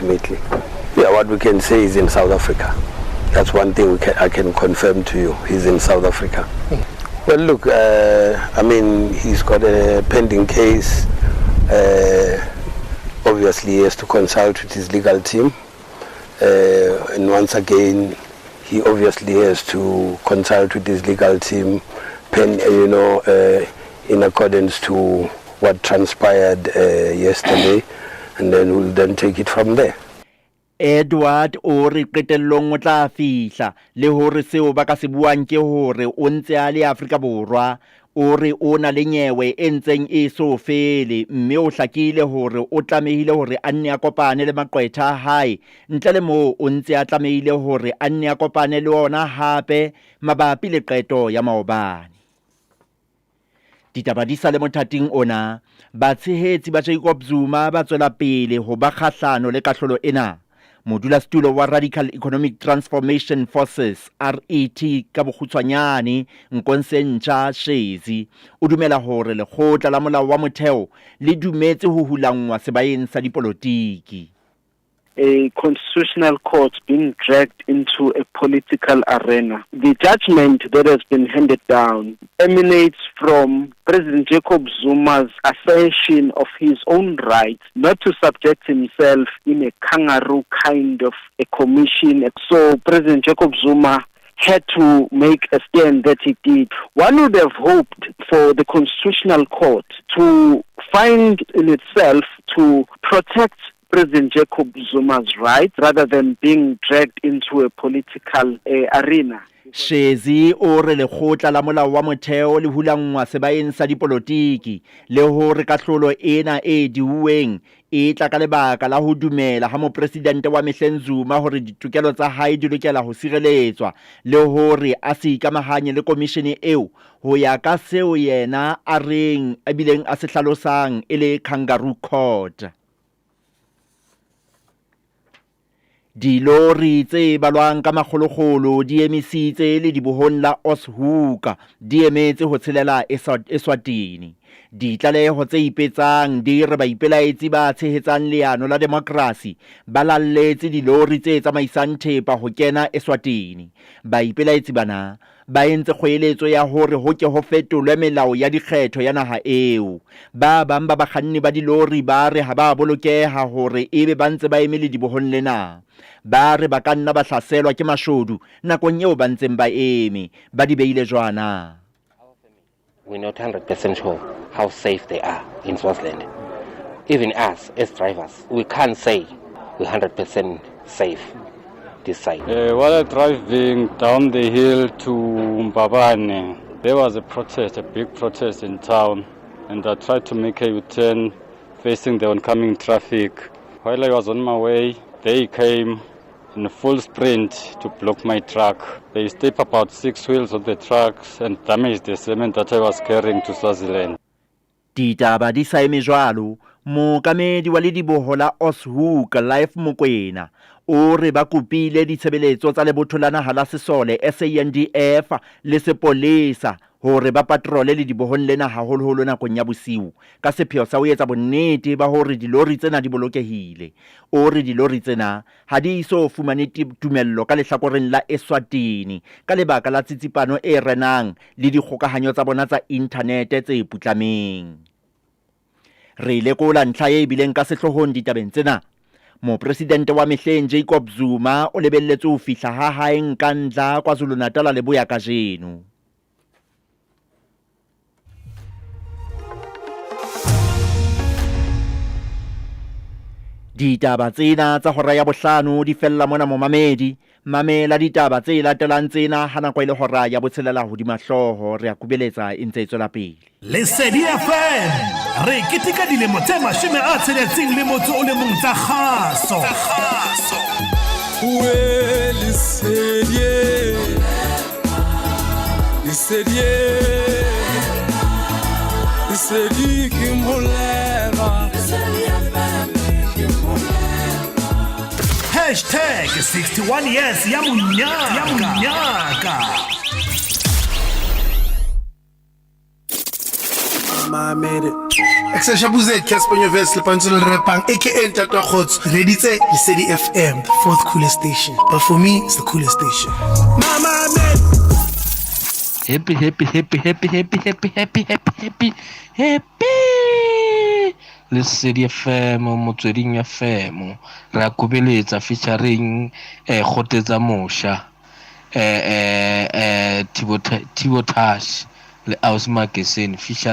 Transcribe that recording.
ultimately. Yeah, what we can say is in South Africa. That's one thing I can confirm to you. He's in South Africa. Well, look, I mean, he's got a pending case. Obviously, he has to consult with his legal team. And once again, he obviously has to consult with his legal team, in accordance to what transpired yesterday, and then we'll then take it from there. Edward o re qetellong o tla fihla le hore seo ba ka se buang ke hore o ntse a le Afrika Borwa, o re o na le nyewe e ntseng e so fele, mme o hlakile hore o tlamehile hore a nne a kopane le maqwetha a hae, ntle le moo o ntse a tlamehile hore a nne a kopane le ona hape mabapi le qeto ya maobane. Ditaba di sa le mothating ona, batshehetsi ba Jacob Zuma ba tswela pele ho ba kgahlano le kahlolo ena. Modulasetulo wa Radical Economic Transformation Forces, RET ka bokgutshwanyane, Nkonsentsha Shezi, o dumela hore lekgotla la molao wa motheo le dumetse ho hulangwa sebaeng sa dipolotiki. A constitutional court being dragged into a political arena. The judgment that has been handed down emanates from President Jacob Zuma's assertion of his own right not to subject himself in a kangaroo kind of a commission. So President Jacob Zuma had to make a stand that he did. One would have hoped for the Constitutional Court to find in itself to protect President Jacob Zuma's right rather than being dragged into a political arena. Shezi o re lekgotla la molao wa motheo le hulangwa sebaeng sa dipolotiki le hore kahlolo ena e diuweng e tla ka lebaka la ho dumela ha mopresidente wa mehleng Zuma hore ditokelo tsa hae di lokela ho sireletswa le hore a se ikamahanye le komishene eo ho ya ka seo yena a reng a bileng a se hlalosang e le kangaroo court. Dilori tse balwang ka makgolokgolo di emisitse le dibohong la Oshoeka di emetse ho tshelela Eswatini. Ditlaleho tse ipetsang di re baipelaetsi ba tshehetsang leano la demokrasi ba lalletse dilori tse tsamaisang thepa ho kena Eswatini. Baipelaetsi bana ba entse kgoeletso ya hore ho ke ho fetolwe melao ya dikgetho ya naha eo. Ba bang ba bakganni ba dilori ba re ha ba bolokeha hore ebe ba ntse ba emele dibohong lena. Ba re ba ka nna ba hlaselwa ke mashodu nakong eo ba ntseng ba eme ba di beile jwana. We're not 100% sure how safe they are in Swaziland. Even us as drivers, we can't say we're 100% safe this side. While driving down the hill to Mbabane, there was a protest, a big protest in town, and I tried to make a U-turn facing the oncoming traffic. While I was on my way, they came in a full sprint to block my truck. They stepped about 6 wheels of the trucks and damaged the cement that I was carrying to Swaziland. Ditaba di sa eme jwalo, mookamedi wa lediboho la Oshoeka Life Mokoena o re ba kopile ditshebeletso tsa lebotho la naha la Sesole SANDF le sepolesa hore ba patrole le dibohong lena haholoholo nakong ya bosiu ka sepheo sa ho etsa bonnete ba hore dilori tsena di bolokehile. O re dilori tsena ha di iso fumane tumello ka lehlakoreng la Eswatini ka lebaka la tsitsipano e renang le dikgokahanyo tsa bona tsa inthanete tse putlameng. Re lekola ntlha e bileng ka sehlohong ditabeng tsena. Mopresidente wa mehleng Jacob Zuma o lebelletse ho fihla ha hae Nkandla KwaZulu-Natal le boya kajeno. Ditaba tsena tsa hora ya bohlano di fella mona momamedi. Mamela ditaba tse latelang tsena ha nako ile hora ya botshelela hodima hloho re a kubeletsa e ntse e tswela pele. Lesedi FM re kitika dilemo tse 60 le motso o le mong tsa kgaso. Lesedi ke molema. #61 years ya munyaka. Mama, I made it. Exesha Buzet, Casper Nyovest, Lepanzolo Repang, aka Tata Khots. Reditse, Lesedi FM, the fourth coolest station. But for me, it's the coolest station. Mama, I made it. Happy. Lesedi FM, Motsweding FM. Ra kobeletsa featuring Khoteza Mosha. Tibotash le Aus Magazine feature